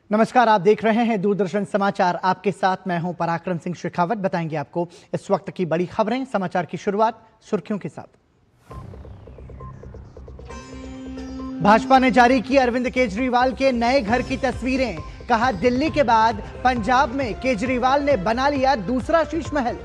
नमस्कार, आप देख रहे हैं दूरदर्शन समाचार। आपके साथ मैं हूं पराक्रम सिंह शेखावत। बताएंगे आपको इस वक्त की बड़ी खबरें। समाचार की शुरुआत सुर्खियों के साथ। भाजपा ने जारी की अरविंद केजरीवाल के नए घर की तस्वीरें। कहा, दिल्ली के बाद पंजाब में केजरीवाल ने बना लिया दूसरा शीश महल।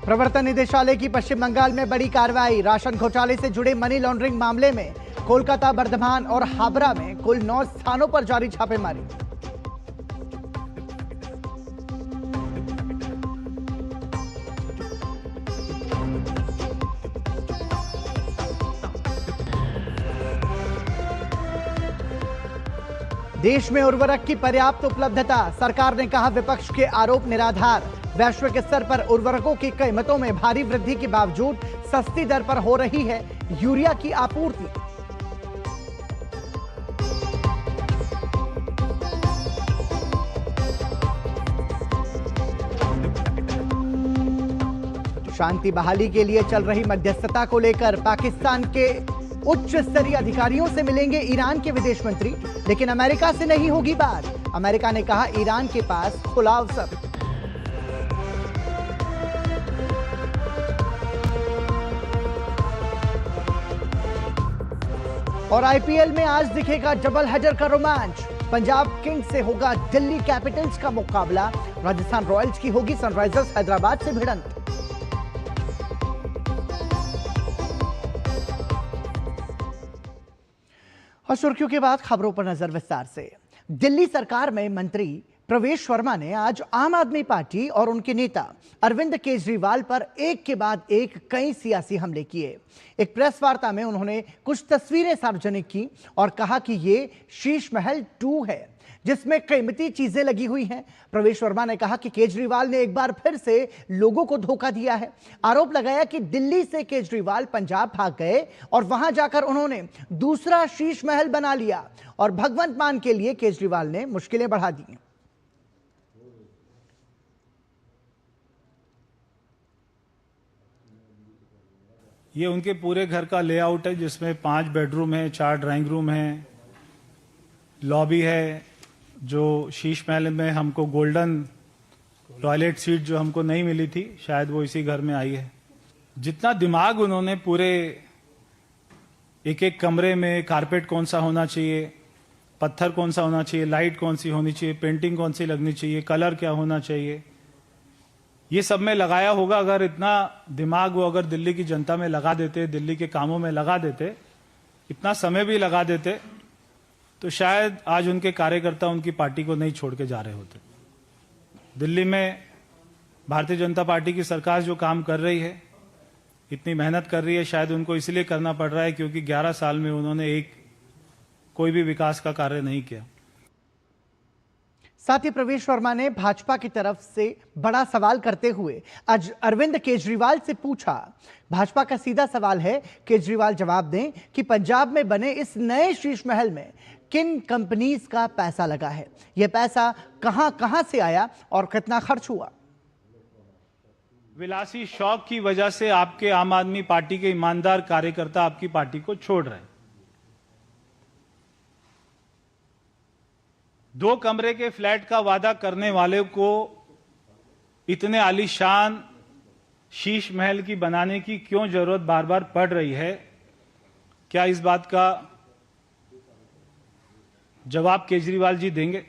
प्रवर्तन निदेशालय की पश्चिम बंगाल में बड़ी कार्रवाई। राशन घोटाले से जुड़े मनी लॉन्ड्रिंग मामले में कोलकाता, बर्धमान और हावड़ा में कुल 9 स्थानों पर जारी छापेमारी। देश में उर्वरक की पर्याप्त उपलब्धता। सरकार ने कहा, विपक्ष के आरोप निराधार। वैश्विक स्तर पर उर्वरकों की कीमतों में भारी वृद्धि के बावजूद सस्ती दर पर हो रही है यूरिया की आपूर्ति। शांति बहाली के लिए चल रही मध्यस्थता को लेकर पाकिस्तान के उच्च स्तरीय अधिकारियों से मिलेंगे ईरान के विदेश मंत्री, लेकिन अमेरिका से नहीं होगी बात। अमेरिका ने कहा, ईरान के पास खुला अवसर। और आईपीएल में आज दिखेगा डबल हेडर का रोमांच। पंजाब किंग्स से होगा दिल्ली कैपिटल्स का मुकाबला। राजस्थान रॉयल्स की होगी सनराइजर्स हैदराबाद से भिड़ंत। और सुर्खियों के बाद खबरों पर नजर विस्तार से। दिल्ली सरकार में मंत्री प्रवेश वर्मा ने आज आम आदमी पार्टी और उनके नेता अरविंद केजरीवाल पर एक के बाद एक कई सियासी हमले किए। एक प्रेस वार्ता में उन्होंने कुछ तस्वीरें सार्वजनिक की और कहा कि ये शीश महल 2 है, जिसमें कीमती चीजें लगी हुई हैं। प्रवेश वर्मा ने कहा कि केजरीवाल ने एक बार फिर से लोगों को धोखा दिया है। आरोप लगाया कि दिल्ली से केजरीवाल पंजाब भाग गए और वहां जाकर उन्होंने दूसरा शीश महल बना लिया और भगवंत मान के लिए केजरीवाल ने मुश्किलें बढ़ा दी। ये उनके पूरे घर का लेआउट है, जिसमें 5 बेडरूम है, 4 ड्राइंग रूम है, लॉबी है। जो शीश महल में हमको गोल्डन टॉयलेट सीट जो हमको नहीं मिली थी, शायद वो इसी घर में आई है। जितना दिमाग उन्होंने पूरे एक एक कमरे में कारपेट कौन सा होना चाहिए, पत्थर कौन सा होना चाहिए, लाइट कौन सी होनी चाहिए, पेंटिंग कौन सी लगनी चाहिए, कलर क्या होना चाहिए, ये सब में लगाया होगा। अगर इतना दिमाग वो अगर दिल्ली की जनता में लगा देते, दिल्ली के कामों में लगा देते, इतना समय भी लगा देते, तो शायद आज उनके कार्यकर्ता उनकी पार्टी को नहीं छोड़ के जा रहे होते। दिल्ली में भारतीय जनता पार्टी की सरकार जो काम कर रही है, इतनी मेहनत कर रही है, शायद उनको इसलिए करना पड़ रहा है क्योंकि 11 साल में उन्होंने कोई भी विकास का कार्य नहीं किया। साथ ही प्रवेश वर्मा ने भाजपा की तरफ से बड़ा सवाल करते हुए आज अरविंद केजरीवाल से पूछा। भाजपा का सीधा सवाल है, केजरीवाल जवाब दें कि पंजाब में बने इस नए शीश महल में किन कंपनीज का पैसा लगा है, यह पैसा कहां से आया और कितना खर्च हुआ। विलासी शौक की वजह से आपके आम आदमी पार्टी के ईमानदार कार्यकर्ता आपकी पार्टी को छोड़ रहे हैं। 2 कमरे के फ्लैट का वादा करने वाले को इतने आलीशान शीश महल की बनाने की क्यों जरूरत बार बार पड़ रही है? क्या इस बात का जवाब केजरीवाल जी देंगे?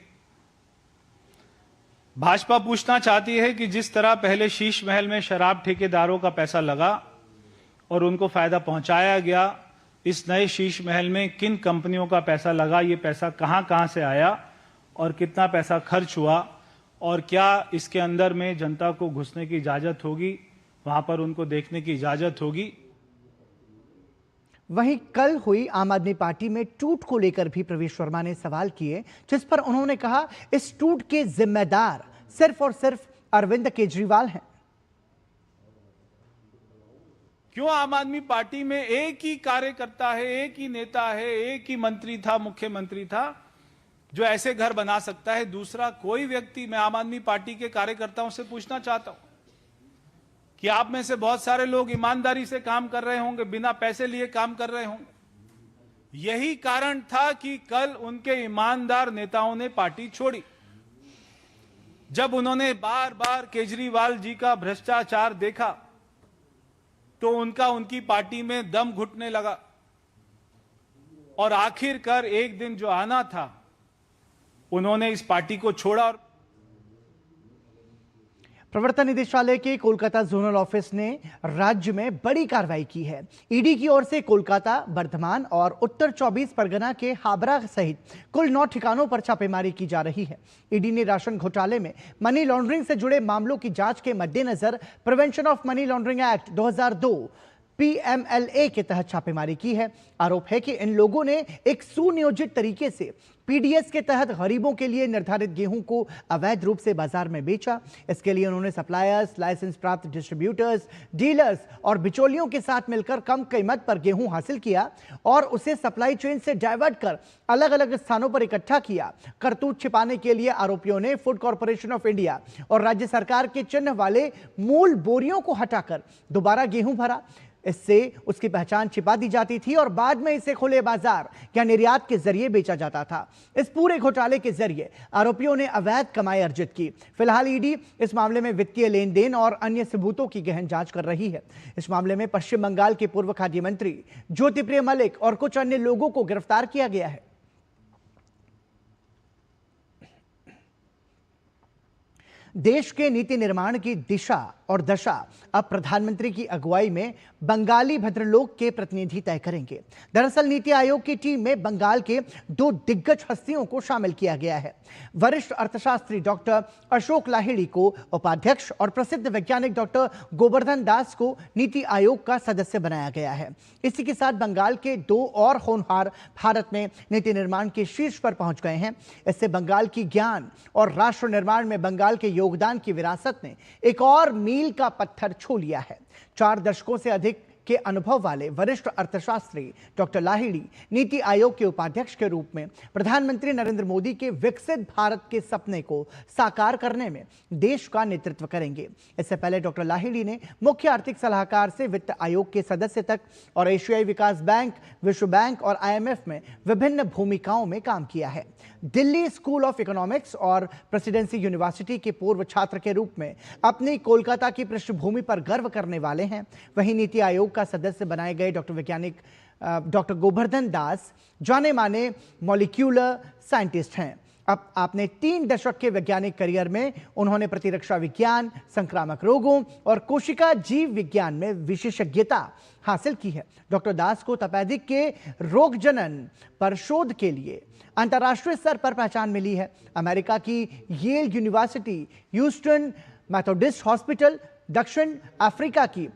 भाजपा पूछना चाहती है कि जिस तरह पहले शीश महल में शराब ठेकेदारों का पैसा लगा और उनको फायदा पहुंचाया गया, इस नए शीश महल में किन कंपनियों का पैसा लगा, ये पैसा कहां से आया और कितना पैसा खर्च हुआ, और क्या इसके अंदर में जनता को घुसने की इजाजत होगी, वहां पर उनको देखने की इजाजत होगी। वहीं कल हुई आम आदमी पार्टी में टूट को लेकर भी प्रवेश वर्मा ने सवाल किए, जिस पर उन्होंने कहा, इस टूट के जिम्मेदार सिर्फ और सिर्फ अरविंद केजरीवाल हैं। क्यों आम आदमी पार्टी में एक ही कार्यकर्ता है, एक ही नेता है, एक ही मंत्री था, मुख्यमंत्री था, जो ऐसे घर बना सकता है। दूसरा, कोई व्यक्ति, मैं आम आदमी पार्टी के कार्यकर्ताओं से पूछना चाहता हूं कि आप में से बहुत सारे लोग ईमानदारी से काम कर रहे होंगे, बिना पैसे लिए काम कर रहे होंगे। यही कारण था कि कल उनके ईमानदार नेताओं ने पार्टी छोड़ी। जब उन्होंने बार बार केजरीवाल जी का भ्रष्टाचार देखा तो उनकी पार्टी में दम घुटने लगा और आखिरकार एक दिन जो आना था, उन्होंने इस पार्टी को छोड़ा। और प्रवर्तन निदेशालय के कोलकाता जोनल ऑफिस ने राज्य में बड़ी कार्रवाई की है। ईडी की ओर से कोलकाता, बर्धमान और उत्तर 24 परगना के हाबरा सहित कुल 9 ठिकानों पर छापेमारी की जा रही है। ईडी ने राशन घोटाले में मनी लॉन्ड्रिंग से जुड़े मामलों की जांच के मद्देनजर prevention of money laundering act 2002 PMLA के तहत छापेमारी की है। आरोप है कि इन लोगों ने एक सुनियोजित तरीके से पीडीएस के तहत गरीबों के लिए निर्धारित गेहूं को अवैध रूप से बाजार में बेचा। इसके लिए उन्होंने सप्लायर्स, लाइसेंस प्राप्त डिस्ट्रीब्यूटर्स, डीलर्स और बिचौलियों के साथ मिलकर कम कीमत पर गेहूं हासिल किया और उसे सप्लाई चेन से डाइवर्ट कर अलग अलग स्थानों पर इकट्ठा किया। करतूत छिपाने के लिए आरोपियों ने फूड कॉर्पोरेशन ऑफ इंडिया और राज्य सरकार के चिन्ह वाले मूल बोरियों को हटाकर दोबारा गेहूं भरा। इससे उसकी पहचान छिपा दी जाती थी और बाद में इसे खुले बाजार या निर्यात के जरिए बेचा जाता था। इस पूरे घोटाले के जरिए आरोपियों ने अवैध कमाई अर्जित की। फिलहाल ईडी इस मामले में वित्तीय लेन देन और अन्य सबूतों की गहन जांच कर रही है। इस मामले में पश्चिम बंगाल के पूर्व खाद्य मंत्री ज्योतिप्रिय मलिक और कुछ अन्य लोगों को गिरफ्तार किया गया है। देश के नीति निर्माण की दिशा और दशा अब प्रधानमंत्री की अगुवाई में बंगाली भद्रलोक के प्रतिनिधि तय करेंगे। दरअसल नीति आयोग की टीम में बंगाल के 2 दिग्गज हस्तियों को शामिल किया गया है। वरिष्ठ अर्थशास्त्री डॉक्टर अशोक लाहिड़ी को उपाध्यक्ष और प्रसिद्ध वैज्ञानिक डॉक्टर गोवर्धन दास को नीति आयोग का सदस्य बनाया गया है। इसी के साथ बंगाल के 2 और होनहार भारत में नीति निर्माण के शीर्ष पर पहुंच गए हैं। इससे बंगाल की ज्ञान और राष्ट्र निर्माण में बंगाल के योगदान की विरासत ने एक और मील का पत्थर छू लिया है। 4 दशकों से अधिक के अनुभव वाले वरिष्ठ अर्थशास्त्री डॉक्टर लाहिड़ी नीति आयोग के उपाध्यक्ष के रूप में प्रधानमंत्री नरेंद्र मोदी के विकसित भारत के सपने को साकार करने में देश का नेतृत्व करेंगे। इससे पहले डॉक्टर लाहिड़ी ने मुख्य आर्थिक सलाहकार से वित्त आयोग के सदस्य तक और एशियाई विकास बैंक, विश्व बैंक और IMF में विभिन्न भूमिकाओं में काम किया है। दिल्ली स्कूल ऑफ इकोनॉमिक्स और प्रेसिडेंसी यूनिवर्सिटी के पूर्व छात्र के रूप में अपनी कोलकाता की पृष्ठभूमि पर गर्व करने वाले हैं। वहीं नीति आयोग का सदस्य बनाए गए डॉक्टर गोवर्धन दास जाने माने मॉलिक्यूलर साइंटिस्ट हैं। अब आपने 3 दशक के वैज्ञानिक करियर में उन्होंने प्रतिरक्षा विज्ञान, संक्रामक रोगों और कोशिका जीव विज्ञान में विशेषज्ञता हासिल की है। डॉक्टर दास को तपेदिक के रोग जनन पर शोध के लिए अंतर्राष्ट्रीय स्तर पर पहचान मिली है। अमेरिका की Yale University, Houston Methodist Hospital, दक्षिण अफ्रीका की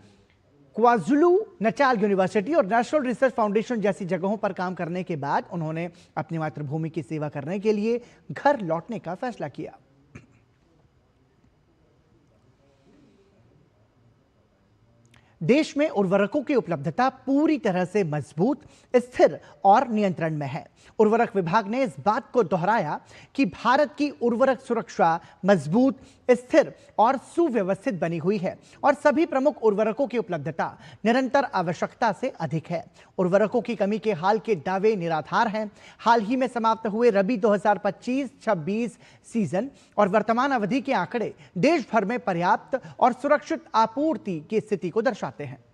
क्वाजुलू नटाल यूनिवर्सिटी और नेशनल रिसर्च फाउंडेशन जैसी जगहों पर काम करने के बाद उन्होंने अपनी मातृभूमि की सेवा करने के लिए घर लौटने का फैसला किया। देश में उर्वरकों की उपलब्धता पूरी तरह से मजबूत, स्थिर और नियंत्रण में है। उर्वरक विभाग ने इस बात को दोहराया कि भारत की उर्वरक सुरक्षा मजबूत, स्थिर और सुव्यवस्थित बनी हुई है और सभी प्रमुख उर्वरकों की उपलब्धता निरंतर आवश्यकता से अधिक है। उर्वरकों की कमी के हाल के दावे निराधार हैं। हाल ही में समाप्त हुए रबी 2025-26 सीजन और वर्तमान अवधि के आंकड़े देश भर में पर्याप्त और सुरक्षित आपूर्ति की स्थिति को दर्शाते हैं।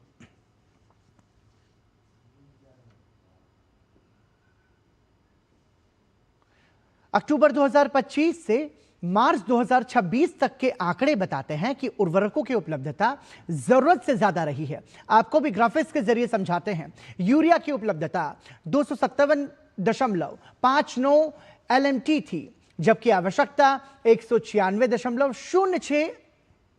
अक्टूबर 2025 से मार्च 2026 तक के आंकड़े बताते हैं कि उर्वरकों की उपलब्धता जरूरत से ज्यादा रही है। आपको भी ग्राफिक्स के जरिए समझाते हैं। यूरिया की उपलब्धता 257.59 LMT थी, जबकि आवश्यकता 196.06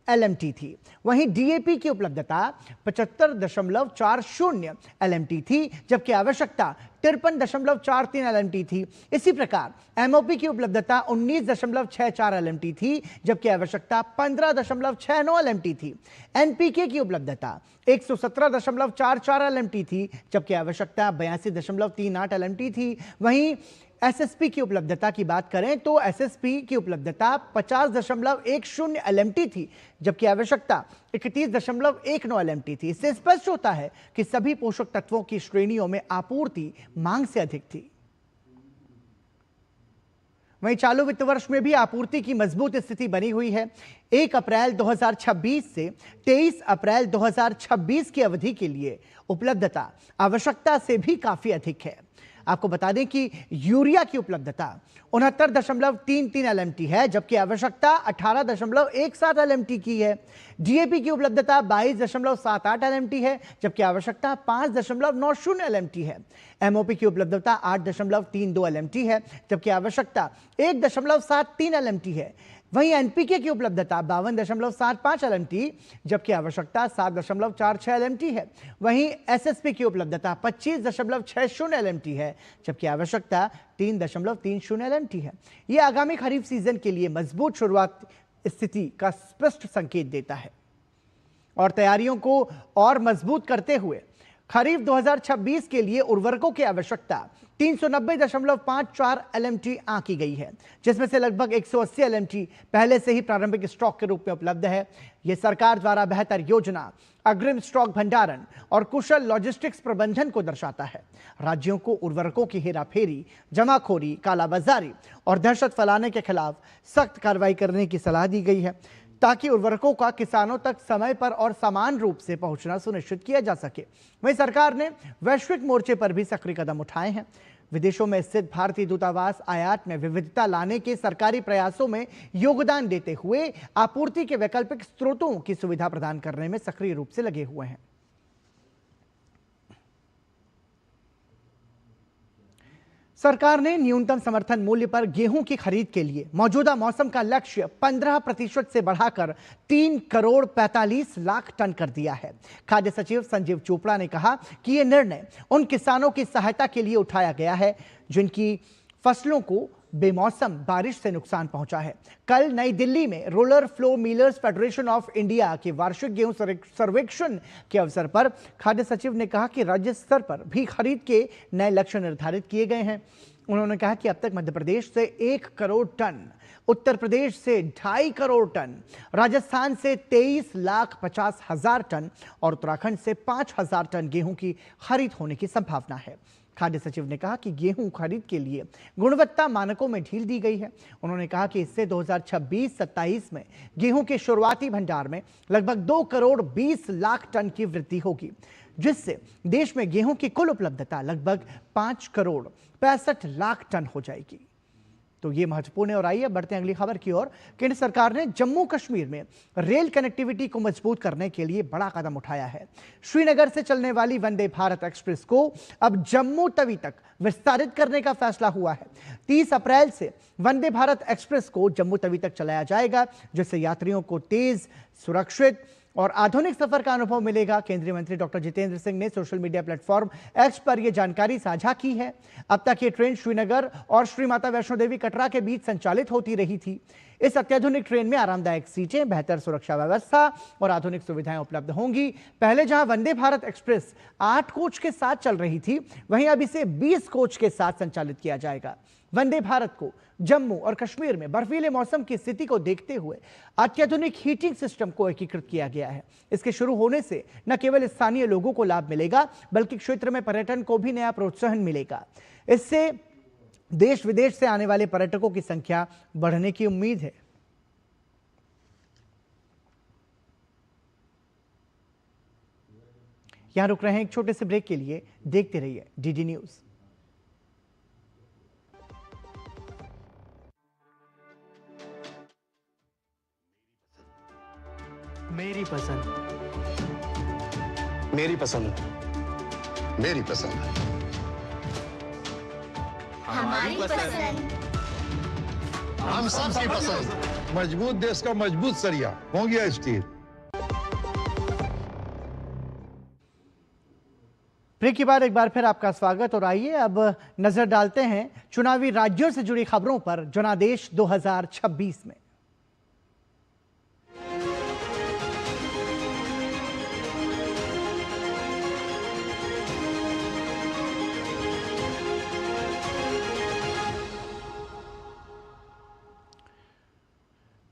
LMT थी। वहीं DAP की उपलब्धता 75.40 LMT थी, जबकि आवश्यकता 53.43 LMT थी। इसी प्रकार MOP की उपलब्धता 19.64 LMT थी, जबकि आवश्यकता 15.69 LMT थी। NPK की उपलब्धता 117.44 LMT थी, जबकि आवश्यकता 82.38 LMT थी। वहीं एसएसपी की उपलब्धता की बात करें तो एसएसपी की उपलब्धता 50.10 एलएमटी थी, जबकि आवश्यकता 31.19 एलएमटी थी। इससे स्पष्ट होता है कि सभी पोषक तत्वों की श्रेणियों में आपूर्ति मांग से अधिक थी। वहीं चालू वित्त वर्ष में भी आपूर्ति की मजबूत स्थिति बनी हुई है। 1 अप्रैल 2026 से 23 अप्रैल 2026 की अवधि के लिए उपलब्धता आवश्यकता से भी काफी अधिक है। आपको बता दें कि यूरिया की उपलब्धता 69.33 एलएमटी है, जबकि आवश्यकता 18.17 एलएमटी की है। डीएपी की उपलब्धता 22.78 एलएमटी है, जबकि आवश्यकता 5.90 एलएमटी है। एमओपी की उपलब्धता 8.32 एलएमटी है, जबकि आवश्यकता 1.73 एलएमटी है। वहीं एनपीके की उपलब्धता 52.75 एलएमटी, जबकि आवश्यकता 7.46 एलएमटी है। वहीं एसएसपी की उपलब्धता 25.60 एलएमटी है, जबकि आवश्यकता 3.30 एलएमटी है। यह आगामी खरीफ सीजन के लिए मजबूत शुरुआत स्थिति का स्पष्ट संकेत देता है और तैयारियों को और मजबूत करते हुए खरीफ 2026 के लिए उर्वरकों की आवश्यकता 390.54 एलएमटी आंकी गई है, जिसमें से लगभग 180 एलएमटी पहले से ही प्रारंभिक स्टॉक के रूप में उपलब्ध है। यह सरकार द्वारा बेहतर योजना, अग्रिम स्टॉक भंडारण और कुशल लॉजिस्टिक्स प्रबंधन को दर्शाता है। राज्यों को उर्वरकों की हेराफेरी, जमाखोरी, कालाबाजारी और दहशत फैलाने के खिलाफ सख्त कार्रवाई करने की सलाह दी गई है, ताकि उर्वरकों का किसानों तक समय पर और समान रूप से पहुंचना सुनिश्चित किया जा सके। वहीं सरकार ने वैश्विक मोर्चे पर भी सक्रिय कदम उठाए हैं। विदेशों में स्थित भारतीय दूतावास आयात में विविधता लाने के सरकारी प्रयासों में योगदान देते हुए आपूर्ति के वैकल्पिक स्रोतों की सुविधा प्रदान करने में सक्रिय रूप से लगे हुए हैं। सरकार ने न्यूनतम समर्थन मूल्य पर गेहूं की खरीद के लिए मौजूदा मौसम का लक्ष्य 15% से बढ़ाकर 3 करोड़ 45 लाख टन कर दिया है। खाद्य सचिव संजीव चोपड़ा ने कहा कि यह निर्णय उन किसानों की सहायता के लिए उठाया गया है जिनकी फसलों को बेमौसम बारिश से नुकसान पहुंचा है। कल नई दिल्ली में roller flow millers federation of India के वार्षिक गेहूं सर्वेक्षण के अवसर पर खाद्य सचिव ने कहा कि राज्य स्तर पर भी खरीद के नए लक्ष्य निर्धारित किए गए हैं। उन्होंने कहा कि अब तक मध्य प्रदेश से 1 करोड़ टन, उत्तर प्रदेश से 2.5 करोड़ टन, राजस्थान से 23,50,000 टन और उत्तराखंड से 5,000 टन गेहूं की खरीद होने की संभावना है। खाद्य सचिव ने कहा कि गेहूं खरीद के लिए गुणवत्ता मानकों में ढील दी गई है। उन्होंने कहा कि इससे 2026-27 में गेहूं के शुरुआती भंडार में लगभग 2 करोड़ 20 लाख टन की वृद्धि होगी, जिससे देश में गेहूं की कुल उपलब्धता लगभग 5 करोड़ 65 लाख टन हो जाएगी। तो ये महत्वपूर्ण है। और आइए बढ़ते हैं अगली खबर की ओर। केंद्र सरकार ने जम्मू कश्मीर में रेल कनेक्टिविटी को मजबूत करने के लिए बड़ा कदम उठाया है। श्रीनगर से चलने वाली वंदे भारत एक्सप्रेस को अब जम्मू तवी तक विस्तारित करने का फैसला हुआ है। 30 अप्रैल से वंदे भारत एक्सप्रेस को जम्मू तवी तक चलाया जाएगा, जिससे यात्रियों को तेज, सुरक्षित और आधुनिक सफर का अनुभव मिलेगा। केंद्रीय मंत्री डॉक्टर जितेंद्र सिंह ने सोशल मीडिया प्लेटफॉर्म एक्स पर यह जानकारी साझा की है। अब तक ये ट्रेन श्रीनगर और श्री माता वैष्णो देवी कटरा के बीच संचालित होती रही थी। इस अत्याधुनिक ट्रेन में आरामदायक सीटें, बेहतर सुरक्षा व्यवस्था और आधुनिक सुविधाएं उपलब्ध होंगी। पहले जहां वंदे भारत एक्सप्रेस 8 कोच के साथ चल रही थी, वहीं अब इसे 20 कोच के साथ संचालित किया जाएगा। वंदे भारत को जम्मू और कश्मीर में बर्फीले मौसम की स्थिति को देखते हुए अत्याधुनिक हीटिंग सिस्टम को एकीकृत किया गया है। इसके शुरू होने से न केवल स्थानीय लोगों को लाभ मिलेगा, बल्कि क्षेत्र में पर्यटन को भी नया प्रोत्साहन मिलेगा। इससे देश विदेश से आने वाले पर्यटकों की संख्या बढ़ने की उम्मीद है। यहां रुक रहे हैं एक छोटे से ब्रेक के लिए। देखते रहिए डीडी न्यूज। मेरी पसंद, मेरी पसंद, मेरी पसंद, हमारी पसंद, हम सबकी पसंद। मजबूत देश का मजबूत सरिया हो गया स्टील। ब्रेक के बाद एक बार फिर आपका स्वागत। और आइए अब नजर डालते हैं चुनावी राज्यों से जुड़ी खबरों पर जनादेश 2026 में।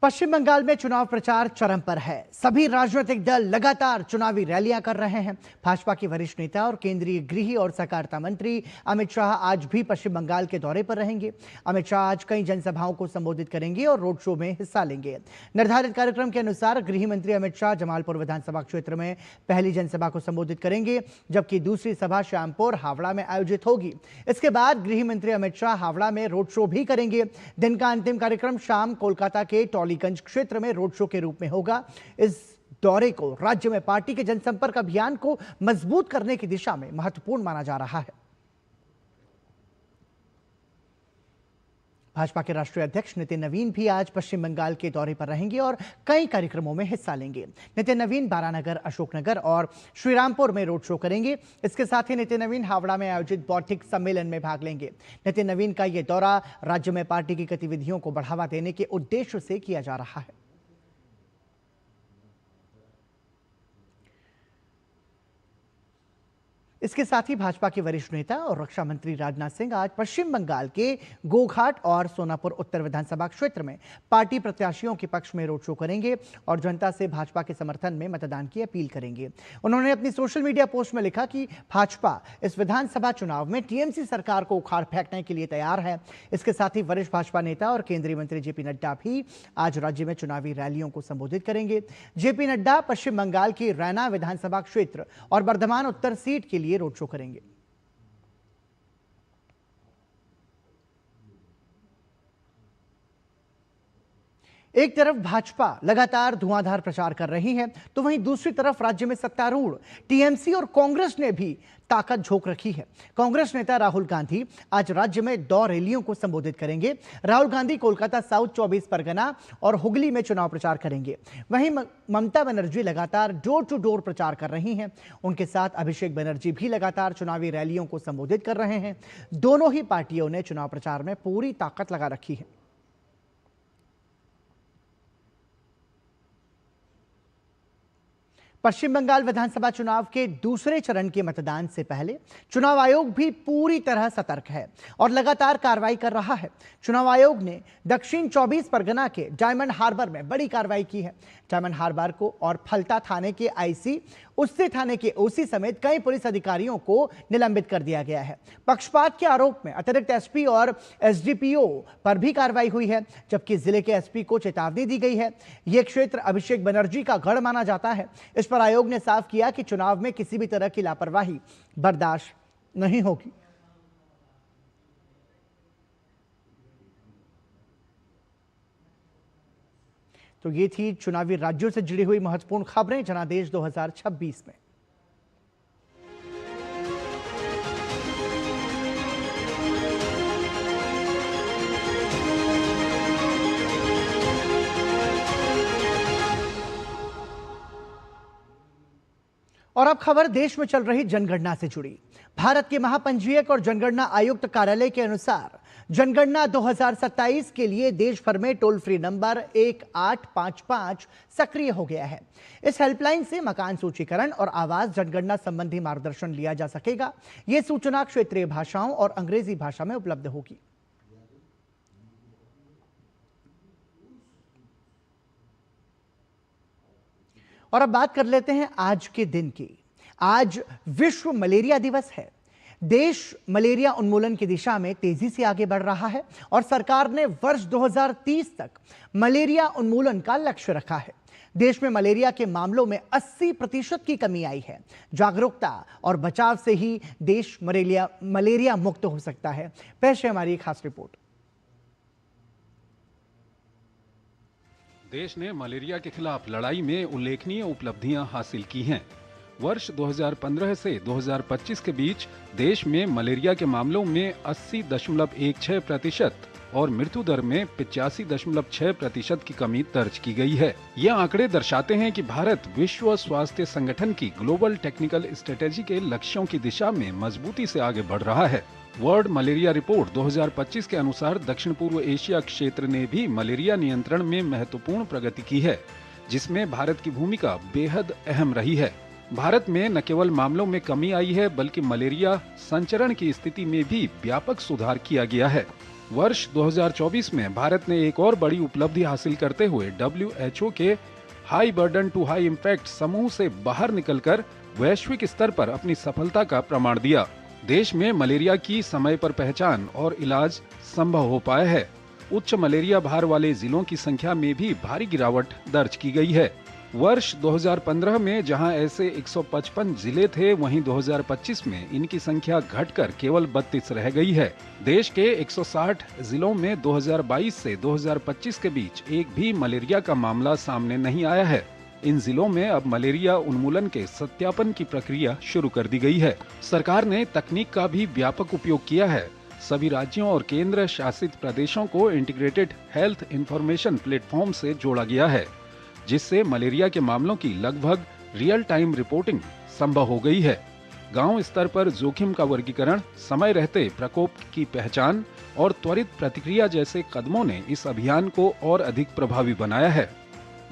पश्चिम बंगाल में चुनाव प्रचार चरम पर है। सभी राजनीतिक दल लगातार चुनावी रैलियां कर रहे हैं। भाजपा के वरिष्ठ नेता और केंद्रीय गृह और सहकारिता मंत्री अमित शाह आज भी पश्चिम बंगाल के दौरे पर रहेंगे। अमित शाह आज कई जनसभाओं को संबोधित करेंगे और रोड शो में हिस्सा लेंगे। निर्धारित कार्यक्रम के अनुसार गृह मंत्री अमित शाह जमालपुर विधानसभा क्षेत्र में पहली जनसभा को संबोधित करेंगे, जबकि दूसरी सभा श्यामपुर हावड़ा में आयोजित होगी। इसके बाद गृह मंत्री अमित शाह हावड़ा में रोड शो भी करेंगे। दिन का अंतिम कार्यक्रम शाम कोलकाता के टॉलीगंज क्षेत्र में रोड शो के रूप में होगा। इस दौरे को राज्य में पार्टी के जनसंपर्क अभियान को मजबूत करने की दिशा में महत्वपूर्ण माना जा रहा है। भाजपा के राष्ट्रीय अध्यक्ष नितिन नवीन भी आज पश्चिम बंगाल के दौरे पर रहेंगे और कई कार्यक्रमों में हिस्सा लेंगे। नितिन नवीन बारानगर, अशोकनगर और श्रीरामपुर में रोड शो करेंगे। इसके साथ ही नितिन नवीन हावड़ा में आयोजित बौद्धिक सम्मेलन में भाग लेंगे। नितिन नवीन का यह दौरा राज्य में पार्टी की गतिविधियों को बढ़ावा देने के उद्देश्य से किया जा रहा है। इसके साथ ही भाजपा के वरिष्ठ नेता और रक्षा मंत्री राजनाथ सिंह आज पश्चिम बंगाल के गोघाट और सोनापुर उत्तर विधानसभा क्षेत्र में पार्टी प्रत्याशियों के पक्ष में रोड शो करेंगे और जनता से भाजपा के समर्थन में मतदान की अपील करेंगे। उन्होंने अपनी सोशल मीडिया पोस्ट में लिखा कि भाजपा इस विधानसभा चुनाव में टीएमसी सरकार को उखाड़ फेंकने के लिए तैयार है। इसके साथ ही वरिष्ठ भाजपा नेता और केंद्रीय मंत्री जेपी नड्डा भी आज राज्य में चुनावी रैलियों को संबोधित करेंगे। जेपी नड्डा पश्चिम बंगाल की रैना विधानसभा क्षेत्र और बर्धमान उत्तर सीट के लिए रोड शो करेंगे। एक तरफ भाजपा लगातार धुआंधार प्रचार कर रही है, तो वहीं दूसरी तरफ राज्य में सत्तारूढ़ टीएमसी और कांग्रेस ने भी ताकत झोंक रखी है। कांग्रेस नेता राहुल गांधी आज राज्य में 2 रैलियों को संबोधित करेंगे। राहुल गांधी कोलकाता साउथ 24 परगना और हुगली में चुनाव प्रचार करेंगे। वहीं ममता बनर्जी लगातार डोर टू डोर प्रचार कर रही हैं। उनके साथ अभिषेक बनर्जी भी लगातार चुनावी रैलियों को संबोधित कर रहे हैं। दोनों ही पार्टियों ने चुनाव प्रचार में पूरी ताकत लगा रखी है। पश्चिम बंगाल विधानसभा चुनाव के दूसरे चरण के मतदान से पहले चुनाव आयोग भी पूरी तरह सतर्क है और लगातार कार्रवाई कर रहा है। चुनाव आयोग ने दक्षिण 24 परगना के डायमंड हार्बर में बड़ी कार्रवाई की है। डायमंड हार्बर को और फलता थाने के आईसी, उससे थाने के ओसी समेत कई पुलिस अधिकारियों को निलंबित कर दिया गया है। पक्षपात के आरोप में अतिरिक्त एसपी और एसडीपीओ पर भी कार्रवाई हुई है, जबकि जिले के एसपी को चेतावनी दी गई है। यह क्षेत्र अभिषेक बनर्जी का गढ़ माना जाता है। इस पर आयोग ने साफ किया कि चुनाव में किसी भी तरह की लापरवाही बर्दाश्त नहीं होगी। तो ये थी चुनावी राज्यों से जुड़ी हुई महत्वपूर्ण खबरें जनादेश 2026 में। और अब खबर देश में चल रही जनगणना से जुड़ी। भारत के महापंजीयक और जनगणना आयुक्त कार्यालय के अनुसार जनगणना 2027 के लिए देश भर में टोल फ्री नंबर 1855 सक्रिय हो गया है। इस हेल्पलाइन से मकान सूचीकरण और आवास जनगणना संबंधी मार्गदर्शन लिया जा सकेगा। यह सूचना क्षेत्रीय भाषाओं और अंग्रेजी भाषा में उपलब्ध होगी। और अब बात कर लेते हैं आज के दिन की। आज विश्व मलेरिया दिवस है। देश मलेरिया उन्मूलन की दिशा में तेजी से आगे बढ़ रहा है और सरकार ने वर्ष 2030 तक मलेरिया उन्मूलन का लक्ष्य रखा है। देश में मलेरिया के मामलों में 80% की कमी आई है। जागरूकता और बचाव से ही देश मलेरिया मुक्त हो सकता है। पेश है हमारी खास रिपोर्ट। देश ने मलेरिया के खिलाफ लड़ाई में उल्लेखनीय उपलब्धियां हासिल की हैं। वर्ष 2015 से 2025 के बीच देश में मलेरिया के मामलों में 80.16% और मृत्यु दर में 85.6% की कमी दर्ज की गई है। ये आंकड़े दर्शाते हैं कि भारत विश्व स्वास्थ्य संगठन की ग्लोबल टेक्निकल स्ट्रेटेजी के लक्ष्यों की दिशा में मजबूती से आगे बढ़ रहा है। वर्ल्ड मलेरिया रिपोर्ट 2025 के अनुसार दक्षिण पूर्व एशिया क्षेत्र ने भी मलेरिया नियंत्रण में महत्वपूर्ण प्रगति की है, जिसमें भारत की भूमिका बेहद अहम रही है। भारत में न केवल मामलों में कमी आई है, बल्कि मलेरिया संचरण की स्थिति में भी व्यापक सुधार किया गया है। वर्ष 2024 में भारत ने एक और बड़ी उपलब्धि हासिल करते हुए WHO के high burden to high impact समूह से बाहर निकलकर वैश्विक स्तर पर अपनी सफलता का प्रमाण दिया। देश में मलेरिया की समय पर पहचान और इलाज संभव हो पाया है। उच्च मलेरिया भार वाले जिलों की संख्या में भी भारी गिरावट दर्ज की गई है। वर्ष 2015 में जहां ऐसे 155 जिले थे, वहीं 2025 में इनकी संख्या घटकर केवल 32 रह गई है। देश के 160 जिलों में 2022 से 2025 के बीच एक भी मलेरिया का मामला सामने नहीं आया है। इन जिलों में अब मलेरिया उन्मूलन के सत्यापन की प्रक्रिया शुरू कर दी गई है। सरकार ने तकनीक का भी व्यापक उपयोग किया है। सभी राज्यों और केंद्र शासित प्रदेशों को इंटीग्रेटेड हेल्थ इंफॉर्मेशन प्लेटफॉर्म से जोड़ा गया है, जिससे मलेरिया के मामलों की लगभग रियल टाइम रिपोर्टिंग संभव हो गई है। गांव स्तर पर जोखिम का वर्गीकरण, समय रहते प्रकोप की पहचान और त्वरित प्रतिक्रिया जैसे कदमों ने इस अभियान को और अधिक प्रभावी बनाया है।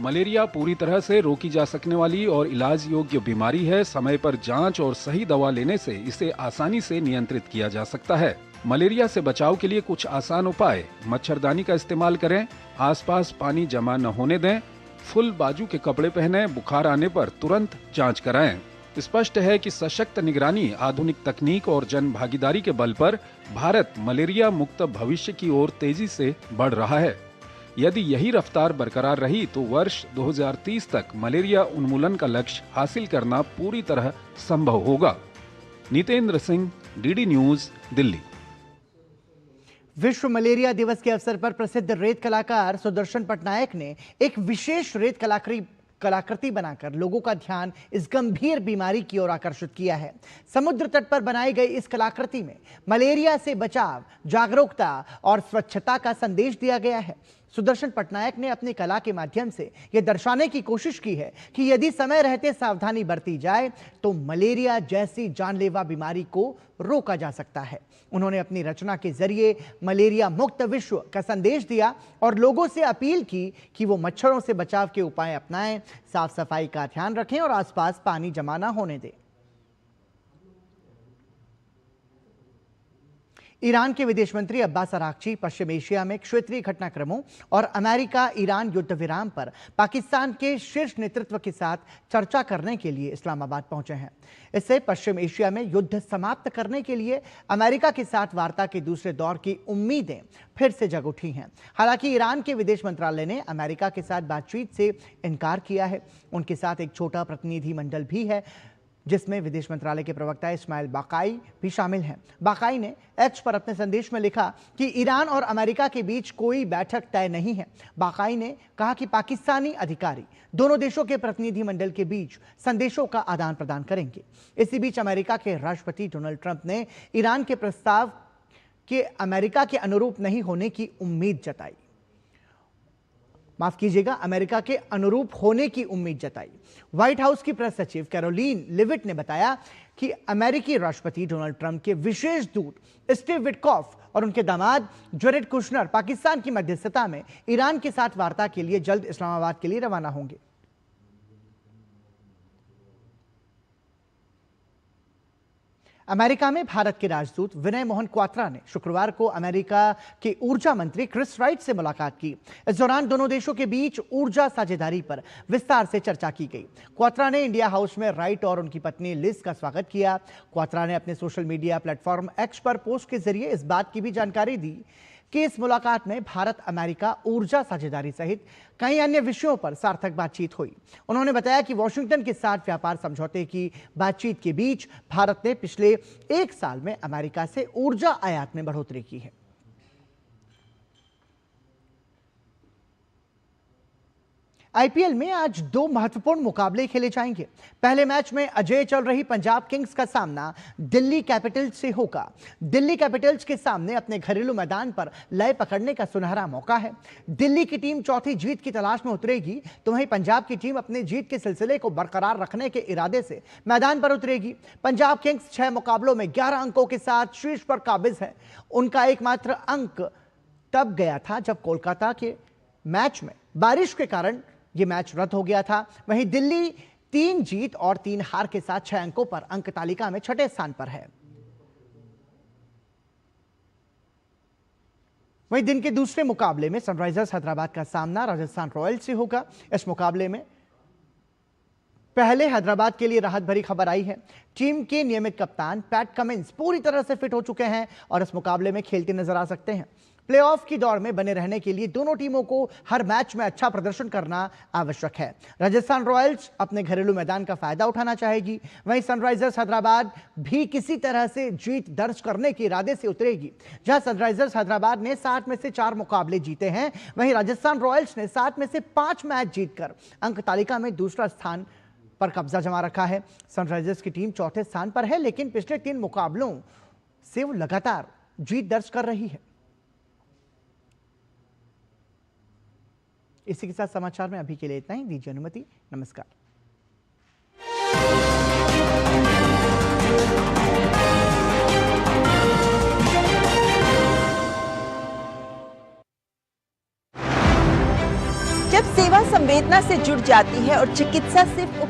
मलेरिया पूरी तरह से रोकी जा सकने वाली और इलाज योग्य बीमारी है। समय पर जांच और सही दवा लेने से इसे आसानी से नियंत्रित किया जा सकता है। मलेरिया से बचाव के लिए कुछ आसान उपाय: मच्छरदानी का इस्तेमाल करें, आसपास पानी जमा न होने दें, फुल बाजू के कपड़े पहने, बुखार आने पर तुरंत जांच कराएं। स्पष्ट है कि सशक्त निगरानी, आधुनिक तकनीक और जन भागीदारी के बल पर भारत मलेरिया मुक्त भविष्य की ओर तेजी से बढ़ रहा है। यदि यही रफ्तार बरकरार रही तो वर्ष 2030 तक मलेरिया उन्मूलन का लक्ष्य हासिल करना पूरी तरह संभव होगा। Nitendra Singh, DD news, Delhi. विश्व मलेरिया दिवस के अवसर पर प्रसिद्ध रेत कलाकार सुदर्शन पटनायक ने एक विशेष रेत कलाकृति बनाकर लोगों का ध्यान इस गंभीर बीमारी की ओर आकर्षित किया है। समुद्र तट पर बनाई गई इस कलाकृति में मलेरिया से बचाव, जागरूकता और स्वच्छता का संदेश दिया गया है। सुदर्शन पटनायक ने अपनी कला के माध्यम से यह दर्शाने की कोशिश की है कि यदि समय रहते सावधानी बरती जाए तो मलेरिया जैसी जानलेवा बीमारी को रोका जा सकता है। उन्होंने अपनी रचना के जरिए मलेरिया मुक्त विश्व का संदेश दिया और लोगों से अपील की कि वो मच्छरों से बचाव के उपाय अपनाएं, साफ सफाई का ध्यान रखें और आसपास पानी जमा न होने दें। ईरान के विदेश मंत्री अब्बास अरागची पश्चिम एशिया में क्षेत्रीय घटनाक्रमों और अमेरिका ईरान युद्ध विराम पर पाकिस्तान के शीर्ष नेतृत्व के साथ चर्चा करने के लिए इस्लामाबाद पहुंचे हैं। इससे पश्चिम एशिया में युद्ध समाप्त करने के लिए अमेरिका के साथ वार्ता के दूसरे दौर की उम्मीदें फिर से जग उठी हैं। हालांकि ईरान के विदेश मंत्रालय ने अमेरिका के साथ बातचीत से इनकार किया है। उनके साथ एक छोटा प्रतिनिधि मंडल भी है, जिसमें विदेश मंत्रालय के प्रवक्ता इस्माइल बाकाई भी शामिल हैं। बाकाई ने एक्स पर अपने संदेश में लिखा कि ईरान और अमेरिका के बीच कोई बैठक तय नहीं है। बाकाई ने कहा कि पाकिस्तानी अधिकारी दोनों देशों के प्रतिनिधि मंडल के बीच संदेशों का आदान प्रदान करेंगे। इसी बीच अमेरिका के राष्ट्रपति डोनाल्ड ट्रंप ने ईरान के प्रस्ताव के अमेरिका के अनुरूप नहीं होने की उम्मीद जताई। माफ कीजिएगा, अमेरिका के अनुरूप होने की उम्मीद जताई। व्हाइट हाउस की प्रेस सचिव कैरोलीन लिविट ने बताया कि अमेरिकी राष्ट्रपति डोनाल्ड ट्रंप के विशेष दूत स्टीव विटकॉफ और उनके दामाद जेरेड कुशनर पाकिस्तान की मध्यस्थता में ईरान के साथ वार्ता के लिए जल्द इस्लामाबाद के लिए रवाना होंगे। अमेरिका में भारत के राजदूत विनय मोहन क्वात्रा ने शुक्रवार को अमेरिका के ऊर्जा मंत्री क्रिस राइट से मुलाकात की। इस दौरान दोनों देशों के बीच ऊर्जा साझेदारी पर विस्तार से चर्चा की गई। क्वात्रा ने इंडिया हाउस में राइट और उनकी पत्नी लिज का स्वागत किया। क्वात्रा ने अपने सोशल मीडिया प्लेटफॉर्म एक्स पर पोस्ट के जरिए इस बात की भी जानकारी दी कि इस मुलाकात में भारत अमेरिका ऊर्जा साझेदारी सहित कई अन्य विषयों पर सार्थक बातचीत हुई। उन्होंने बताया कि वॉशिंगटन के साथ व्यापार समझौते की बातचीत के बीच भारत ने पिछले 1 साल में अमेरिका से ऊर्जा आयात में बढ़ोतरी की है। आईपीएल में आज 2 महत्वपूर्ण मुकाबले खेले जाएंगे। पहले मैच में अजय चल रही पंजाब किंग्स का सामना दिल्ली कैपिटल्स से होगा। दिल्ली कैपिटल्स के सामने अपने घरेलू मैदान पर लय पकड़ने का सुनहरा मौका है। दिल्ली की टीम चौथी जीत की तलाश में उतरेगी, तो वहीं पंजाब की टीम अपने जीत के सिलसिले को बरकरार रखने के इरादे से मैदान पर उतरेगी। पंजाब किंग्स 6 मुकाबलों में 11 अंकों के साथ शीर्ष पर काबिज है। उनका एकमात्र अंक तब गया था जब कोलकाता के मैच में बारिश के कारण यह मैच रद्द हो गया था। वहीं दिल्ली 3 जीत और 3 हार के साथ 6 अंकों पर अंक तालिका में 6ठे स्थान पर है। वहीं दिन के दूसरे मुकाबले में सनराइजर्स हैदराबाद का सामना राजस्थान रॉयल्स से होगा। इस मुकाबले में पहले हैदराबाद के लिए राहत भरी खबर आई है। टीम के नियमित कप्तान पैट कमिंस पूरी तरह से फिट हो चुके हैं और इस मुकाबले में खेलते नजर आ सकते हैं। प्लेऑफ की दौड़ में बने रहने के लिए दोनों टीमों को हर मैच में अच्छा प्रदर्शन करना आवश्यक है। राजस्थान रॉयल्स अपने घरेलू मैदान का फायदा उठाना चाहेगी, वहीं सनराइजर्स हैदराबाद भी किसी तरह से जीत दर्ज करने के इरादे से उतरेगी। जहां सनराइजर्स हैदराबाद ने 7 में से 4 मुकाबले जीते हैं, वहीं राजस्थान रॉयल्स ने 7 में से 5 मैच जीतकर अंक तालिका में दूसरा स्थान पर कब्जा जमा रखा है। सनराइजर्स की टीम चौथे स्थान पर है, लेकिन पिछले 3 मुकाबलों से वो लगातार जीत दर्ज कर रही है। इसी के साथ समाचार में अभी के लिए इतना ही। दीजिए अनुमति। नमस्कार। जब सेवा संवेदना से जुड़ जाती है और चिकित्सा सिर्फ